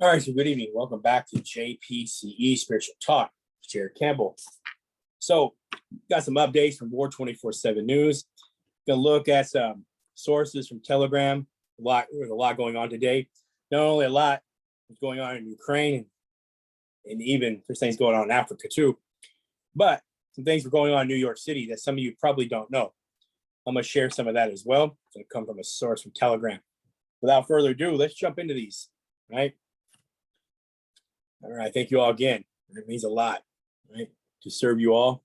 All right, so good evening. Welcome back to JPCE Spiritual Talk. Jared Campbell. So, got some updates from War 24/7 News. Gonna look at some sources from Telegram. There's a lot going on today. Not only a lot going on in Ukraine, and even there's things going on in Africa too, but some things are going on in New York City that some of you probably don't know. I'm gonna share some of that as well. It's gonna come from a source from Telegram. Without further ado, let's jump into these. Right. All right, thank you all again. It means a lot, right, to serve you all.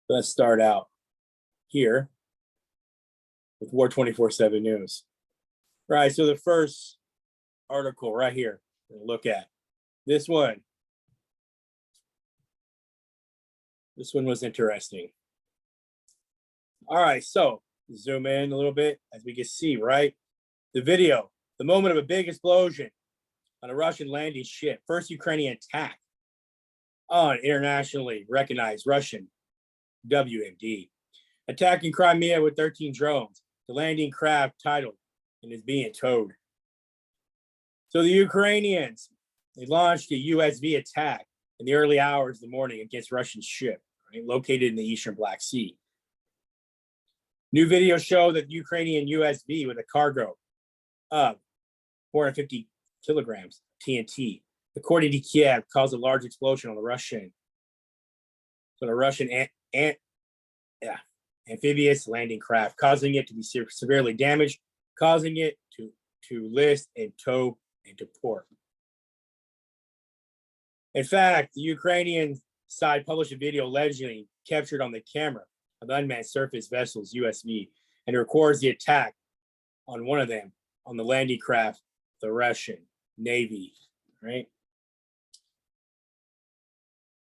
Let's start out here with War 24/7 News. Right, so the first article right here, we'll look at this one. This one was interesting. All right, so zoom in a little bit as we can see, right? The video, the moment of a big explosion on a Russian landing ship, first Ukrainian attack on internationally recognized Russian WMD. Attacking Crimea with 13 drones, the landing craft titled and is being towed. So the Ukrainians, they launched a USV attack in the early hours of the morning against Russian ship, right, located in the eastern Black Sea. New videos show that the Ukrainian USV with a cargo of 450 kilograms TNT, according to Kiev, caused a large explosion on the Russian amphibious landing craft, causing it to be severely damaged, causing it to list and tow into port. In fact, the Ukrainian side published a video allegedly captured on the camera of unmanned surface vessels, USV, and it records the attack on one of them on the landing craft, the Russian Navy, right?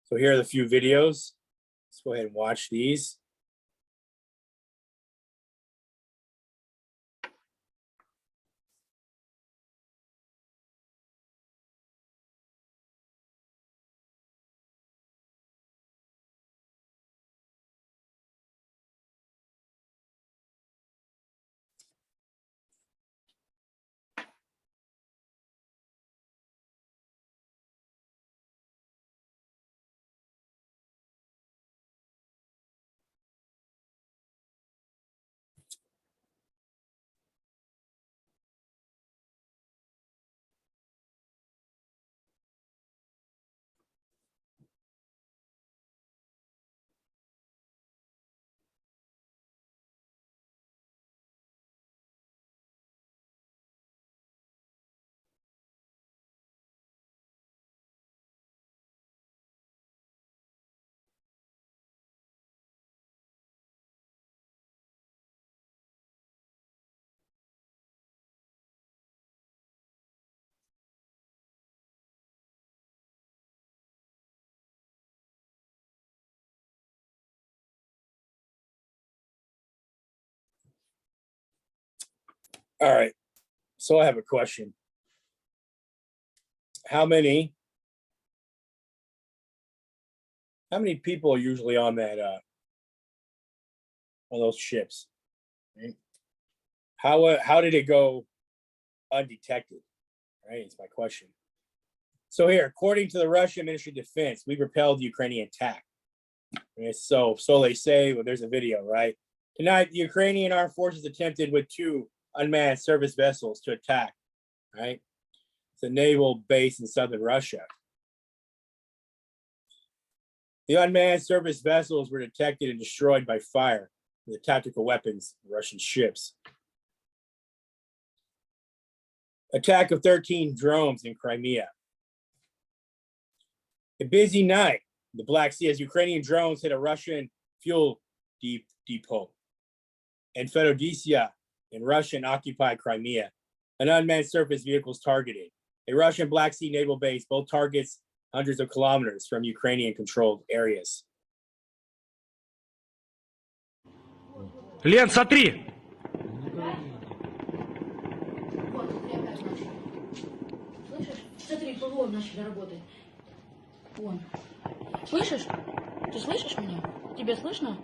So here are the few videos. Let's go ahead and watch these. All right, so I have a question. How many people are usually on that on those ships? Right? How did it go undetected? Right, it's my question. So here, according to the Russian Ministry of Defense, we repelled the Ukrainian attack. Okay, so they say. Well, there's a video, right? Tonight, the Ukrainian armed forces attempted with 2 unmanned surface vessels to attack. Right, it's a naval base in southern Russia. The unmanned surface vessels were detected and destroyed by fire with the tactical weapons of Russian ships. Attack of 13 drones in Crimea. A busy night in the Black Sea as Ukrainian drones hit a Russian fuel depot and Fedosia in Russian-occupied Crimea. An unmanned surface vehicles targeted a Russian Black Sea naval base, both targets hundreds of kilometers from Ukrainian-controlled areas. Лен, смотри! Вот, опять начали. Слышишь? Смотри, вон начали работать. Вон. Слышишь? Ты слышишь меня? Тебе слышно?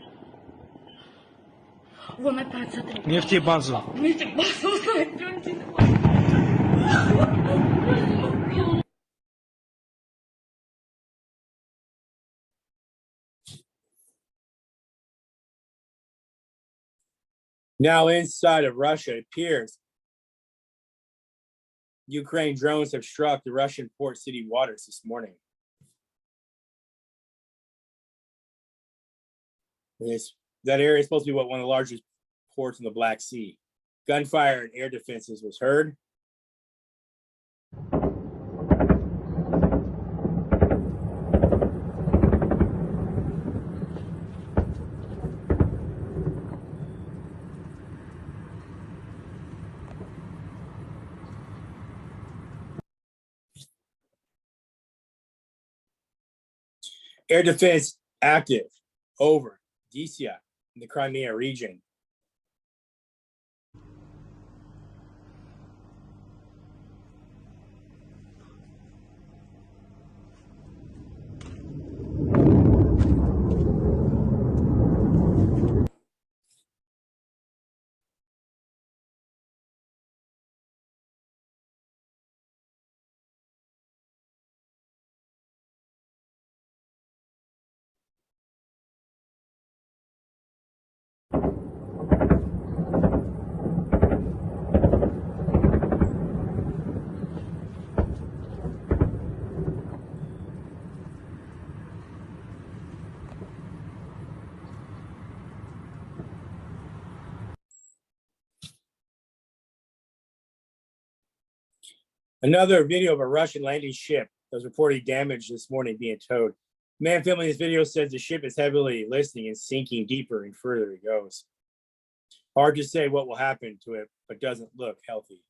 Вон опять, смотри. Нефтебазу. Now inside of Russia, it appears Ukraine drones have struck the Russian port city waters this morning. That area is supposed to be one of the largest ports in the Black Sea. Gunfire and air defenses was heard. Air defense active over Odessa in the Crimea region. Another video of a Russian landing ship that was reportedly damaged this morning being towed. The man filming this video says the ship is heavily listing and sinking deeper and further it goes. Hard to say what will happen to it, but doesn't look healthy.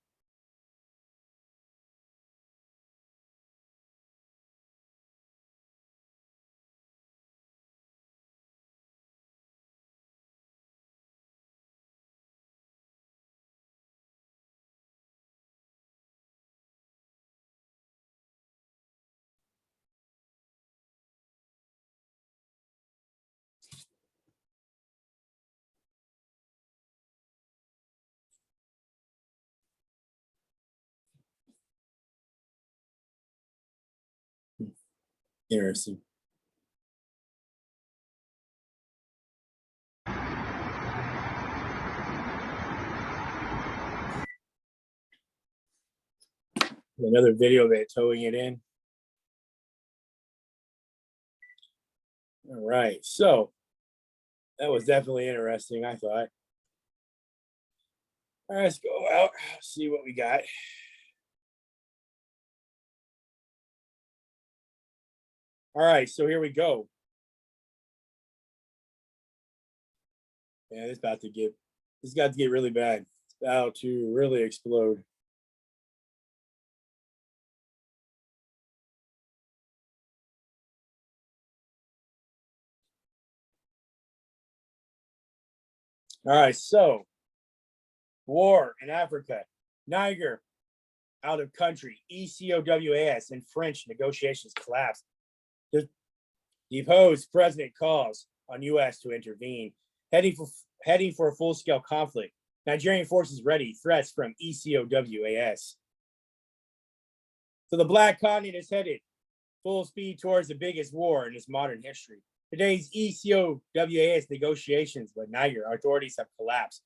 Interesting. Another video of it towing it in. All right, so that was definitely interesting, I thought. All right, let's go out, see what we got. All right, so here we go. Yeah, this got to get really bad. It's about to really explode. All right, so war in Africa, Niger out of country, ECOWAS and French negotiations collapse. The deposed president calls on U.S. to intervene, heading for a full-scale conflict. Nigerian forces ready, threats from ECOWAS. So the Black Continent is headed full speed towards the biggest war in its modern history. Today's ECOWAS negotiations with Niger authorities have collapsed.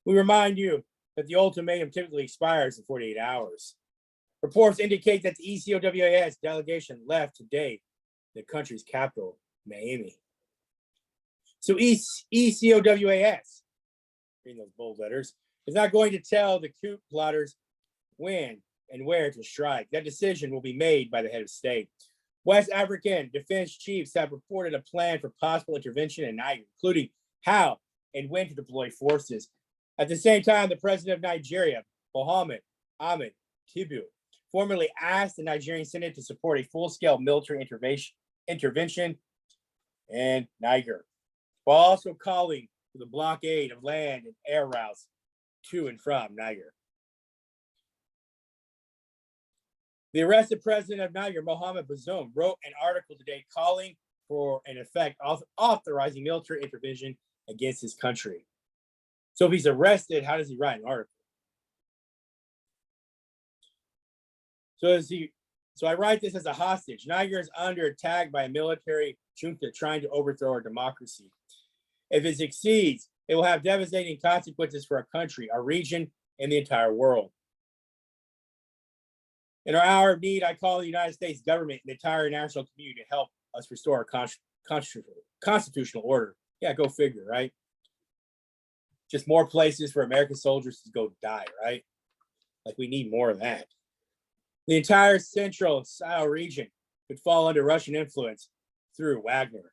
We remind you that the ultimatum typically expires in 48 hours. Reports indicate that the ECOWAS delegation left today the country's capital, Miami. So ECOWAS, reading those bold letters, is not going to tell the coup plotters when and where to strike. That decision will be made by the head of state. West African defense chiefs have reported a plan for possible intervention in Niger, including how and when to deploy forces. At the same time, the president of Nigeria, Mohamed Ahmed Tinubu, formally asked the Nigerian Senate to support a full-scale military intervention in Niger, while also calling for the blockade of land and air routes to and from Niger. The arrested president of Niger, Mohamed Bazoum, wrote an article today calling for an effect authorizing military intervention against his country. So if he's arrested, how does he write an article? So I write this as a hostage. Niger is under attack by a military junta trying to overthrow our democracy. If it succeeds, it will have devastating consequences for our country, our region, and the entire world. In our hour of need, I call the United States government and the entire international community to help us restore our constitutional order. Yeah, go figure, right? Just more places for American soldiers to go die, right? Like we need more of that. The entire central Sahel region could fall under Russian influence through Wagner.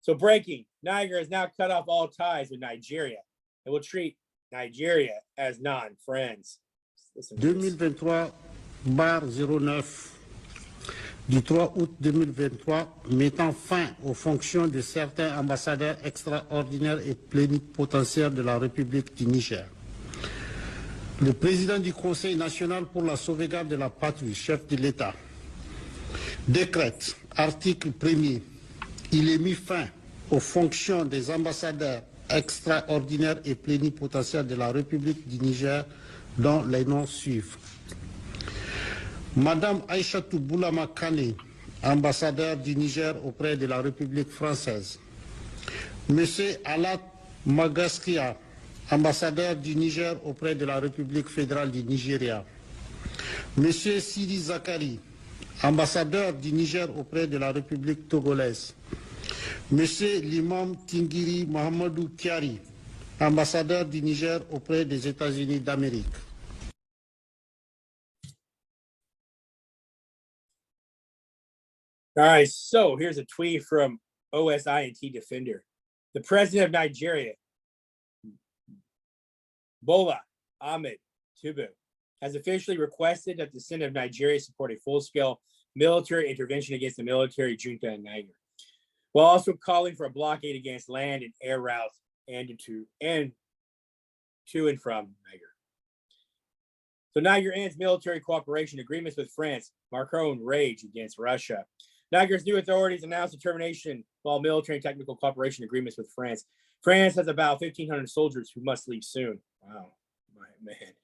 So breaking, Niger has now cut off all ties with Nigeria and will treat Nigeria as non-friends. 2023/09 du 3 août 2023 mettant fin aux fonctions de certains ambassadeurs extraordinaires et plénipotentiaires de la République du Niger. Le président du Conseil national pour la sauvegarde de la patrie, chef de l'État, décrète, article 1er, il est mis fin aux fonctions des ambassadeurs extraordinaires et plénipotentiaires de la République du Niger, dont les noms suivent. Madame Aïchatou Boulama Kane, ambassadeur du Niger auprès de la République française. Monsieur Alat Magaskia, ambassadeur du Niger auprès de la République fédérale du Nigeria. Monsieur Sidi Zakari, ambassadeur du Niger auprès de la République togolaise. Monsieur l'imam Tingiri Mohamedou Kiari, ambassadeur du Niger auprès des États-Unis d'Amérique. All right, so here's a tweet from OSINT Defender. The president of Nigeria, Bola Ahmed Tinubu, has officially requested that the Senate of Nigeria support a full-scale military intervention against the military junta in Niger, while also calling for a blockade against land and air routes and to and from Niger. So Niger ends military cooperation agreements with France. Macron rage against Russia. Niger's new authorities announced the termination of all military and technical cooperation agreements with France. France has about 1,500 soldiers who must leave soon. Wow, man.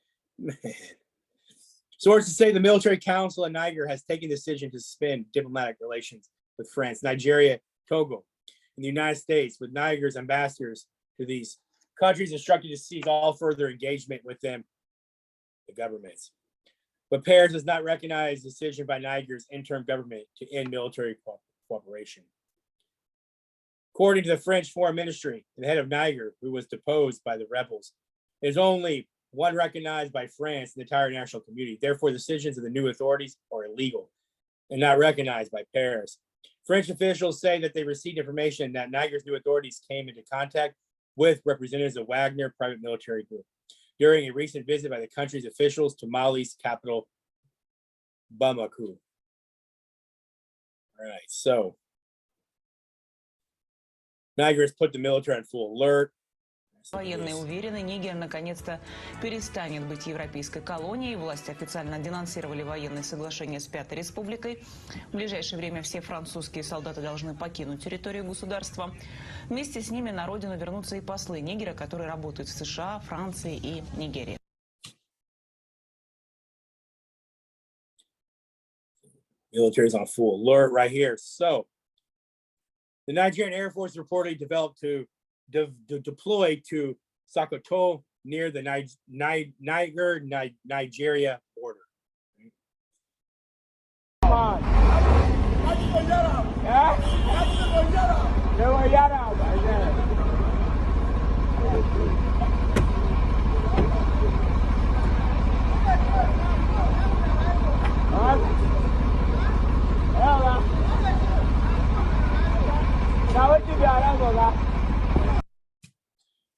Sources say the military council in Niger has taken the decision to suspend diplomatic relations with France, Nigeria, Togo, and the United States, with Niger's ambassadors to these countries instructed to cease all further engagement with them, the governments. But Paris does not recognize the decision by Niger's interim government to end military cooperation. According to the French Foreign Ministry, the head of Niger, who was deposed by the rebels, is only one recognized by France and the entire international community. Therefore, decisions of the new authorities are illegal and not recognized by Paris. French officials say that they received information that Niger's new authorities came into contact with representatives of Wagner private military group during a recent visit by the country's officials to Mali's capital, Bamako. All right, so Niger has put the military on full alert. Военные уверены, Нигер наконец-то перестанет быть европейской колонией. Власти официально денонсировали военные соглашения с Пятой Республикой. В ближайшее время все французские солдаты должны покинуть территорию государства. Вместе с ними на родину вернутся и послы Нигера, которые работают в США, Франции и Нигерии. Military is on full alert right here. So, the Nigerian Air Force reportedly developed to deploy to Sokoto near the Niger-Nigeria border.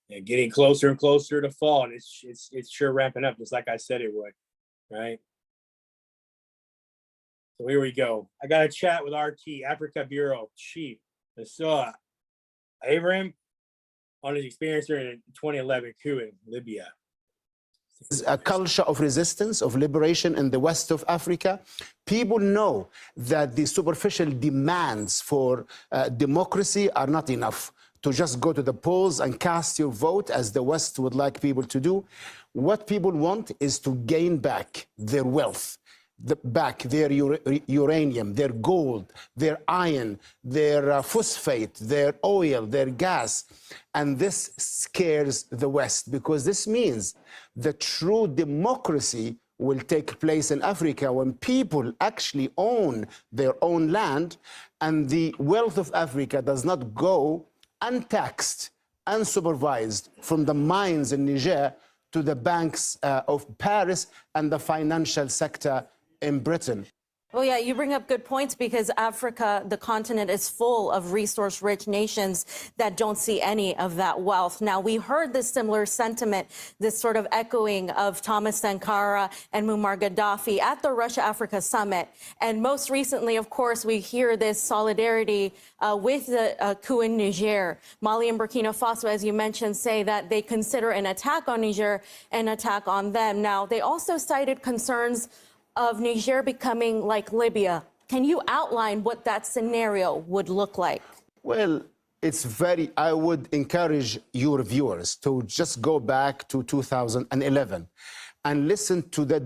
And getting closer and closer to fall, and it's sure ramping up, just like I said it would, right? So here we go. I got a chat with RT Africa Bureau Chief Nasua Abraham on his experience during the 2011 coup in Libya. A culture of resistance, of liberation in the west of Africa. People know that the superficial demands for democracy are not enough to just go to the polls and cast your vote as the West would like people to do. What people want is to gain back their wealth, back their uranium, their gold, their iron, their phosphate, their oil, their gas. And this scares the West because this means the true democracy will take place in Africa when people actually own their own land and the wealth of Africa does not go untaxed, unsupervised from the mines in Niger to the banks of Paris and the financial sector in Britain. Well, yeah, you bring up good points because Africa, the continent, is full of resource-rich nations that don't see any of that wealth. Now, we heard this similar sentiment, this sort of echoing of Thomas Sankara and Muammar Gaddafi at the Russia-Africa summit. And most recently, of course, we hear this solidarity with the coup in Niger. Mali and Burkina Faso, as you mentioned, say that they consider an attack on Niger an attack on them. Now, they also cited concerns of Niger becoming like Libya. Can you outline what that scenario would look like? Well, I would encourage your viewers to just go back to 2011 and listen to the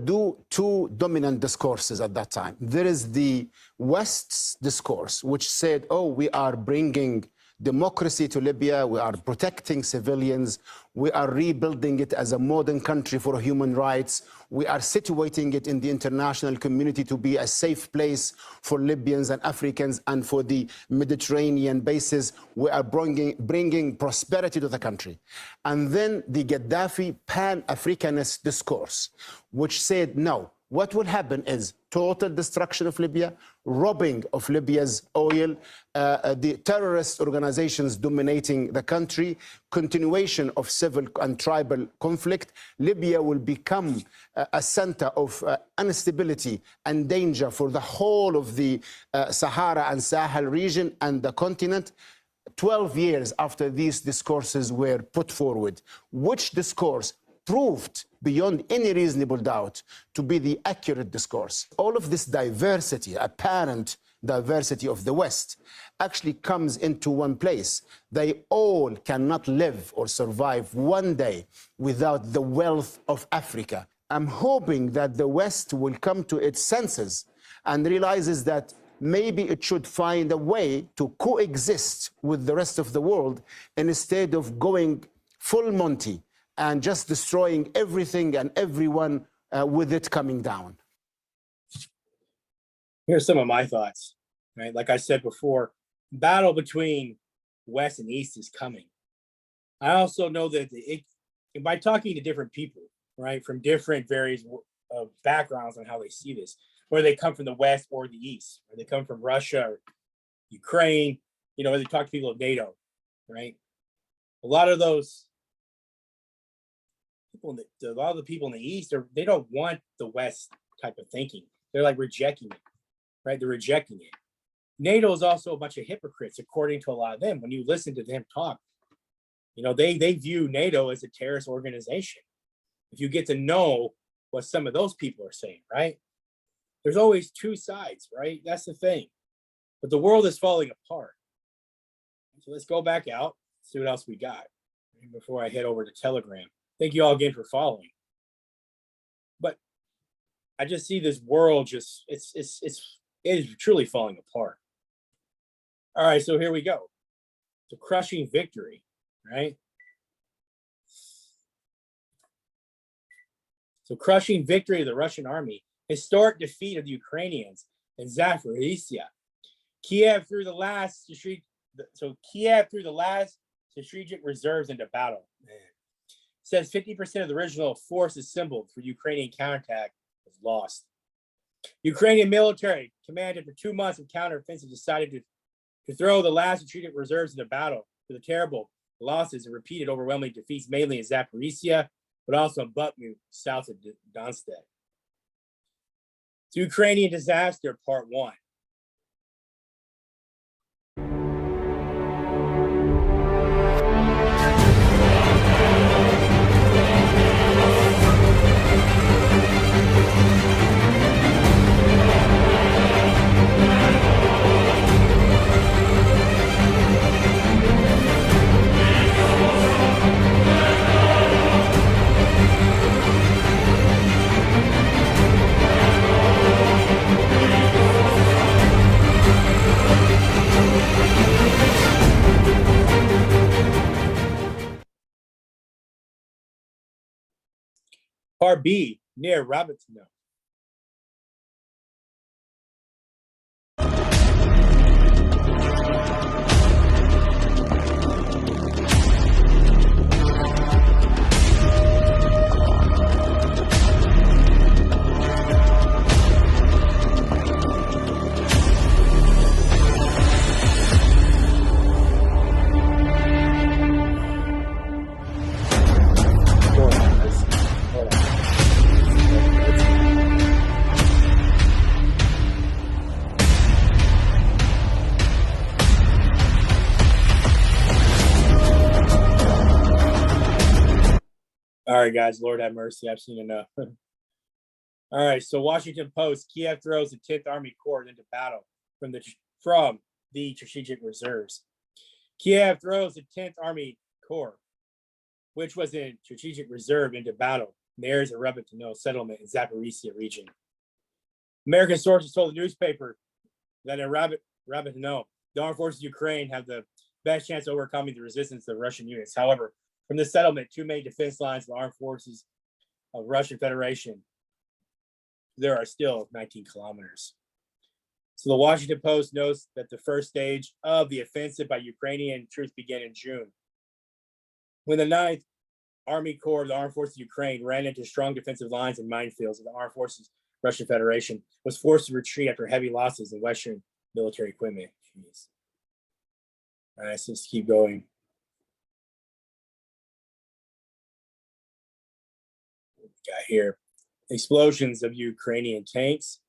two dominant discourses at that time. There is the West's discourse, which said, oh, we are bringing democracy to Libya, we are protecting civilians, we are rebuilding it as a modern country for human rights, we are situating it in the international community to be a safe place for Libyans and Africans and for the Mediterranean bases. We are bringing prosperity to the country. And then the Gaddafi Pan-Africanist discourse, which said, no, what will happen is total destruction of Libya, robbing of Libya's oil, the terrorist organizations dominating the country, continuation of civil and tribal conflict. Libya will become a center of instability and danger for the whole of the Sahara and Sahel region and the continent. 12 years after these discourses were put forward, which discourse proved beyond any reasonable doubt to be the accurate discourse. All of this diversity, apparent diversity of the West, actually comes into one place. They all cannot live or survive one day without the wealth of Africa. I'm hoping that the West will come to its senses and realizes that maybe it should find a way to coexist with the rest of the world instead of going full Monty and just destroying everything and everyone with it coming down. Here's some of my thoughts, right? Like I said before, battle between West and East is coming. I also know that by talking to different people, right, from different various backgrounds on how they see this, whether they come from the West or the East, or they come from Russia or Ukraine, you know, or they talk to people of NATO, right? A lot of those people, a lot of the people in the East, they don't want the West type of thinking. They're like rejecting it, right? They're rejecting it. NATO is also a bunch of hypocrites, according to a lot of them. When you listen to them talk, you know, they view NATO as a terrorist organization. If you get to know what some of those people are saying, right? There's always two sides, right? That's the thing. But the world is falling apart. So let's go back out, see what else we got before I head over to Telegram. Thank you all again for following. But I just see this world just, it is truly falling apart. All right, so here we go. It's a crushing victory, right? So crushing victory of the Russian army, historic defeat of the Ukrainians in Zaporizhzhya. Kiev threw the last strategic reserves into battle. Man. Says 50% of the original force assembled for Ukrainian counterattack was lost. Ukrainian military command after 2 months of counteroffensive decided to throw the last strategic reserves into battle for the terrible losses and repeated overwhelming defeats, mainly in Zaporizhzhya, but also in Bakhmut, south of Donetsk. It's Ukrainian disaster, part 1. Part B, near Robertson. All right, guys, Lord have mercy. I've seen enough. All right, so Washington Post, Kiev throws the 10th Army Corps into battle from the strategic reserves. Kiev throws the 10th Army Corps, which was in strategic reserve, into battle. There's a Robertson settlement in Zaporizhzhya region. American sources told the newspaper that in Robertson, the armed forces of Ukraine have the best chance of overcoming the resistance of Russian units. However, from the settlement, two main defense lines of the armed forces of Russian Federation, there are still 19 kilometers. So the Washington Post notes that the first stage of the offensive by Ukrainian troops began in June, when the 9th Army Corps of the Armed Forces of Ukraine ran into strong defensive lines and minefields of the Armed Forces Russian Federation, was forced to retreat after heavy losses in Western military equipment. Jeez. All right, so let's keep going. Got here explosions of Ukrainian tanks.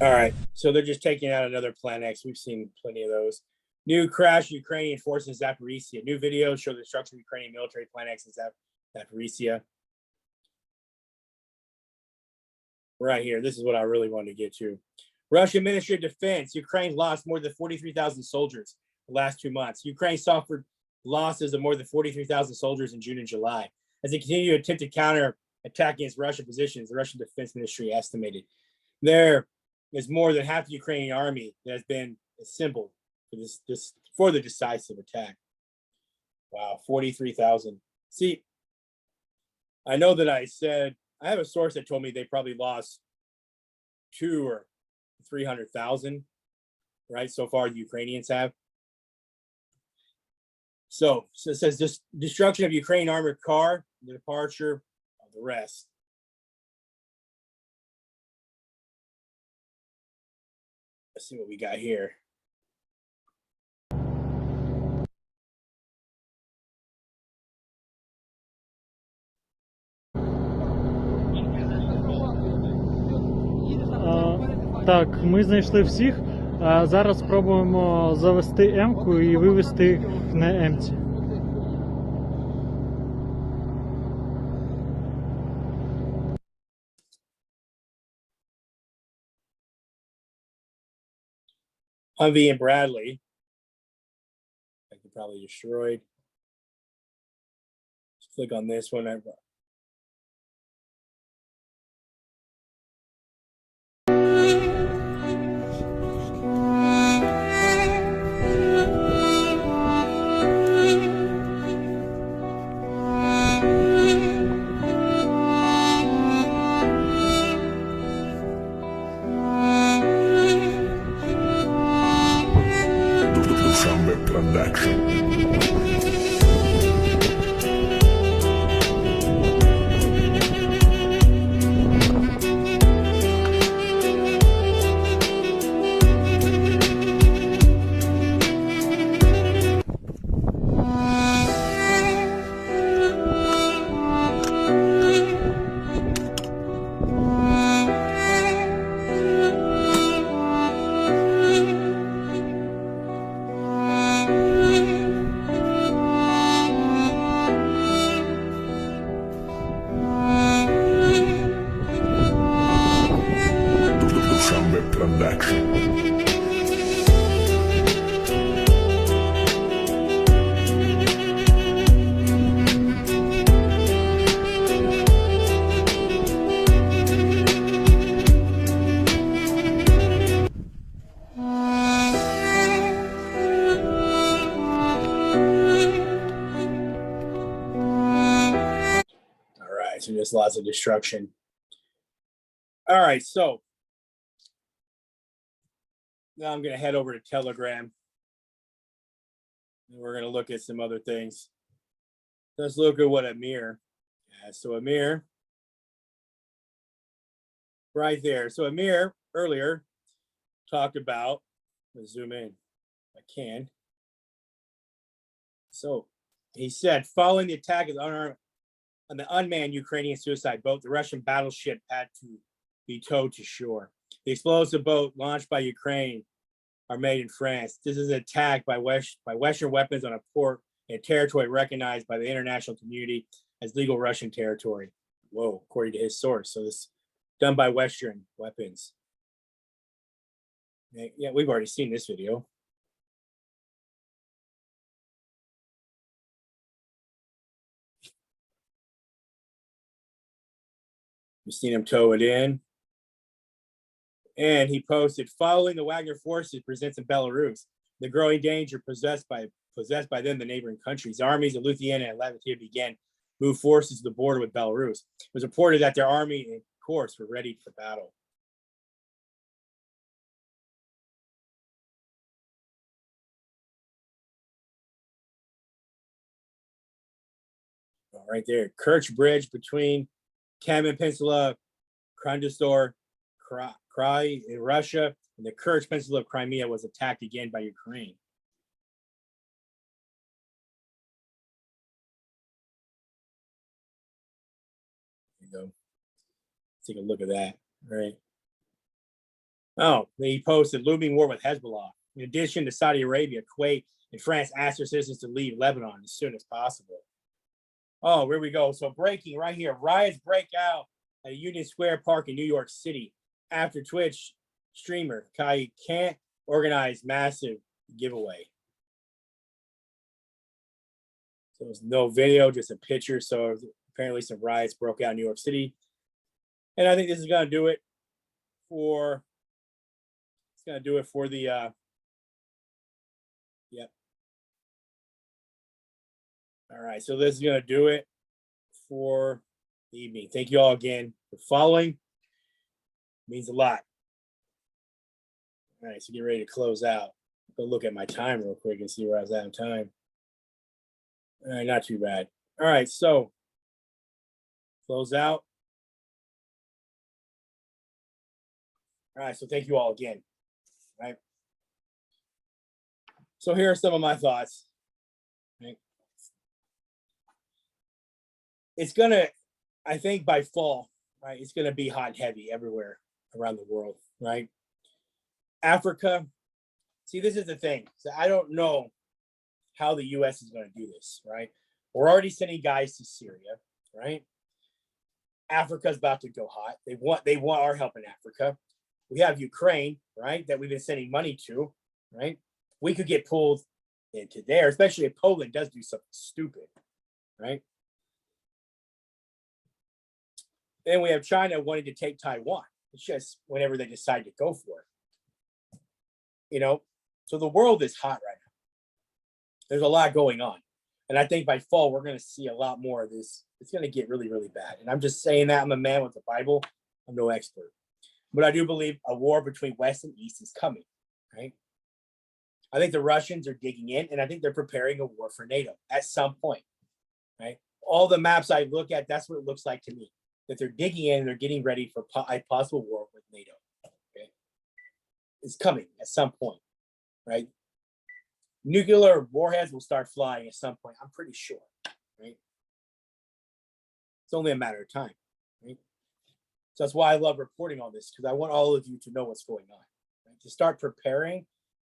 All right, so they're just taking out another Plan X. We've seen plenty of those. New crash, Ukrainian forces Zaporizhzhya. New videos show the destruction of Ukrainian military Plan X in Zaporizhzhya. Right here, this is what I really wanted to get to. Russian Ministry of Defense, Ukraine lost more than 43,000 soldiers the last 2 months. Ukraine suffered losses of more than 43,000 soldiers in June and July. As they continue to attempt to counter attack against Russian positions, the Russian Defense Ministry estimated there is more than half the Ukrainian army that has been assembled for the decisive attack. Wow, 43,000. See, I know that I have a source that told me they probably lost 200,000 or 300,000, right? So far, the Ukrainians have. So it says this destruction of Ukrainian armored car, the departure of the rest. Let's see what we got here. Так, ми знайшли всіх. Зараз спробуємо завести М-ку і вивести їх на М-ці. Humvee and Bradley. I could probably destroyed. Let's click on this one. cause lots of destruction. All right, so now I'm going to head over to Telegram. And we're going to look at some other things. Let's look at what Amir has. So Amir, right there. So Amir earlier talked about, let's zoom in if I can. So he said, following the attack on the unmanned Ukrainian suicide boat, the Russian battleship had to be towed to shore. The explosive boat launched by Ukraine are made in France. This is an attack by Western weapons on a port and territory recognized by the international community as legal Russian territory. Whoa, according to his source. So this done by Western weapons. Yeah, we've already seen this video. We've seen him tow it in. And he posted, following the Wagner forces presents in Belarus, the growing danger possessed by them, the neighboring countries. Armies of Lithuania and Latvia began move forces to the border with Belarus. It was reported that their army and corps were ready for battle. Right there, Kerch Bridge between Kamenny Peninsula, Krasnodar, Krai in Russia, and the Kerch Peninsula of Crimea was attacked again by Ukraine. There you go. Let's take a look at that. Right. Oh, he posted looming war with Hezbollah. In addition to Saudi Arabia, Kuwait, and France asked their citizens to leave Lebanon as soon as possible. Oh, here we go. So breaking right here. Riots break out at Union Square Park in New York City after Twitch streamer Kai can't organize massive giveaway. So there's no video, just a picture. So apparently some riots broke out in New York City. And I think this is going to do it for, the, yep. All right, so this is going to do it for the evening. Thank you all again for following. It means a lot. All right, so get ready to close out. Go look at my time real quick and see where I was at in time. All right, not too bad. All right, so close out. All right, so thank you all again. All right. So here are some of my thoughts. Right. It's gonna, I think by fall, right, it's gonna be hot and heavy everywhere around the world, right? Africa, see, this is the thing. So I don't know how the US is gonna do this, right? We're already sending guys to Syria, right? Africa's about to go hot. They want our help in Africa. We have Ukraine, right, that we've been sending money to, right? We could get pulled into there, especially if Poland does do something stupid, right? Then we have China wanting to take Taiwan. It's just whenever they decide to go for it. You know, so the world is hot right now. There's a lot going on. And I think by fall, we're going to see a lot more of this. It's going to get really, really bad. And I'm just saying that. I'm a man with the Bible. I'm no expert. But I do believe a war between West and East is coming, right? I think the Russians are digging in, and I think they're preparing a war for NATO at some point, right? All the maps I look at, that's what it looks like to me, that they're digging in and they're getting ready for a possible war with NATO, okay? It's coming at some point, right? Nuclear warheads will start flying at some point, I'm pretty sure, right? It's only a matter of time, right? So that's why I love reporting on this, because I want all of you to know what's going on, right? To start preparing,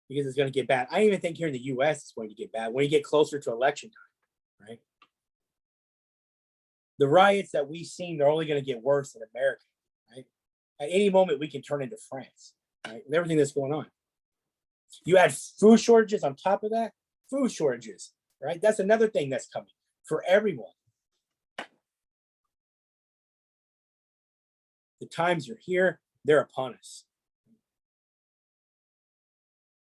because it's going to get bad. I even think here in the US it's going to get bad when you get closer to election time, right? The riots that we've seen are only going to get worse in America, right? At any moment we can turn into France, right? With everything that's going on. You add food shortages on top of that, food shortages, right? That's another thing that's coming for everyone. The times are here, they're upon us.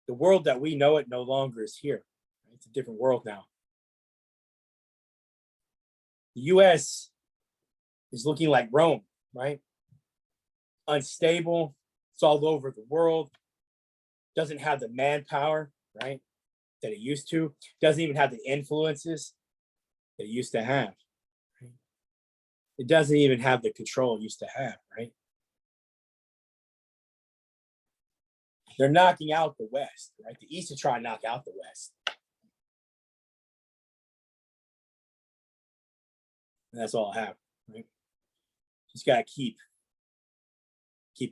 The world that we know it no longer is here. Right? It's a different world now. The US is looking like Rome, right? Unstable. It's all over the world. Doesn't have the manpower, right, that it used to. Doesn't even have the influences that it used to have. Right? It doesn't even have the control it used to have, right? They're knocking out the West, right? The East is trying to knock out the West. And that's all I have, right? Just gotta keep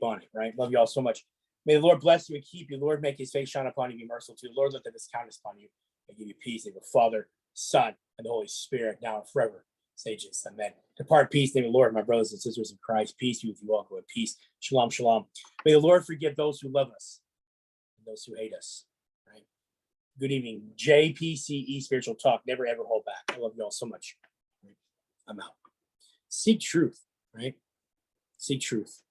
on it, right? Love you all so much. May the Lord bless you and keep you. Lord, make his face shine upon you, be merciful to you. Lord, let the countenance upon you and give you peace. In the Father, Son, and the Holy Spirit, now and forever. Sages, amen. Depart peace, name of the Lord, my brothers and sisters in Christ. Peace be with you all. Go in peace. Shalom, shalom. May the Lord forgive those who love us and those who hate us. Right? Good evening. JPCE Spiritual Talk. Never ever hold back. I love you all so much. I'm out. Seek truth, right? Seek truth.